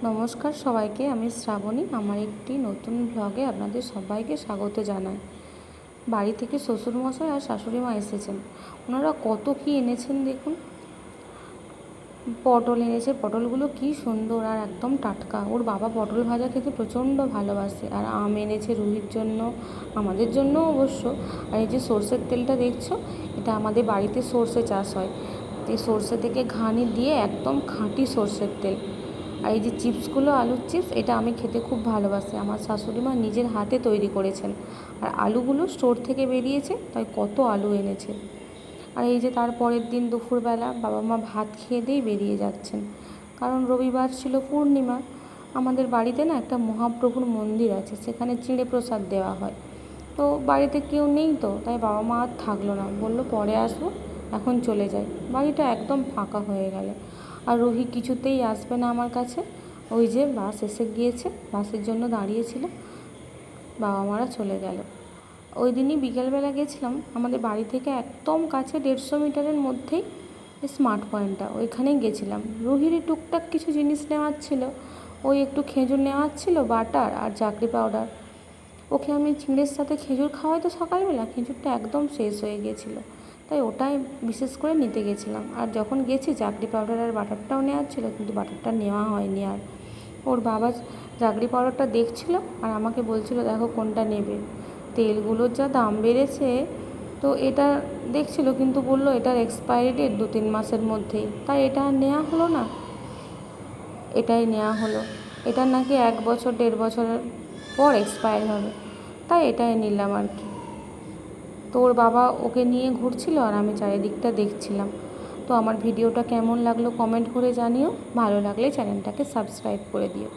নমস্কার সবাইকে, আমি শ্রাবণী। আমার একটি নতুন ব্লগে আপনাদের সবাইকে স্বাগত জানাই। বাড়ি থেকে শ্বশুরমশাই আর শাশুড়ি মা এসেছেন। ওনারা কত কী এনেছেন দেখুন। পটল এনেছে, পটলগুলো কি সুন্দর আর একদম টাটকা। ওর বাবা পটল ভাজা খেতে প্রচণ্ড ভালোবাসে। আর আম এনেছে রুহির জন্য, আমাদের জন্য অবশ্য। আর এই যে সর্ষের তেলটা দেখছো, এটা আমাদের বাড়িতে সর্ষে চাষ হয়। এই সর্ষে থেকে ঘানি দিয়ে একদম খাঁটি সর্ষের তেল। আর এই যে চিপসগুলো, আলুর চিপস, এটা আমি খেতে খুব ভালোবাসি। আমার শাশুড়ি মা নিজের হাতে তৈরি করেছেন। আর আলুগুলো স্টোর থেকে বেরিয়েছে, তাই কত আলু এনেছে। আর এই যে তার পরের দিন দুপুরবেলা বাবা মা ভাত খেয়ে দিয়েই বেরিয়ে যাচ্ছেন, কারণ রবিবার ছিল পূর্ণিমা। আমাদের বাড়িতে না একটা মহাপ্রভুর মন্দির আছে, সেখানে চিঁড়ে প্রসাদ দেওয়া হয়। তো বাড়িতে কেউ নেই, তো তাই বাবা মা আর থাকলো না, বললো পরে আসবো, এখন চলে যাই। বাড়িটা একদম ফাঁকা হয়ে গেল। আর রুহি কিছুতেই আসবে না আমার কাছে। ওই যে বাস এসে গিয়েছে, বাসের জন্য দাঁড়িয়েছিল। বাবা মারা চলে গেল। ওই দিনই বিকেলবেলা গেছিলাম, আমাদের বাড়ি থেকে একদম কাছে 150 মিটারের মধ্যেই স্মার্ট পয়েন্টটা, ওইখানেই গেছিলাম। রুহিরই টুকটাক কিছু জিনিস নেওয়ার ছিল। ওই একটু খেজুর নেওয়ার ছিল, বাটার আর চাকরি পাউডার। ওকে আমি চিঁড়ের সাথে খেজুর খাওয়াই তো সকালবেলা, খেজুরটা একদম শেষ হয়ে গিয়েছিলো, তাই ওটাই বিশেষ করে নিতে গেছিলাম। আর যখন গেছি চাকরি পাউডার আর বাটারটাও নেওয়ার ছিল, কিন্তু বাটারটা নেওয়া হয়নি। আর ওর বাবা চাকরি পাউডারটা দেখছিল আর আমাকে বলছিল দেখো কোনটা নেবে। তেলগুলোর যা দাম বেড়েছে, তো এটা দেখছিল, কিন্তু বললো এটার এক্সপায়ারি ডেট 2-3 মাসের মধ্যেই, তাই এটা আর নেওয়া হলো না। এটাই নেওয়া হলো। এটা নাকি 1 বছর 1.5 বছরের পর এক্সপায়ার হবে, তাই এটাই নিলাম আর কি। তো ওর বাবা ওকে নিয়ে ঘুরছিল আর আমি চারিদিকটা দেখছিলাম। তো আমার ভিডিওটা কেমন লাগলো কমেন্ট করে জানিও। ভালো লাগলে চ্যানেলটাকে সাবস্ক্রাইব করে দিও।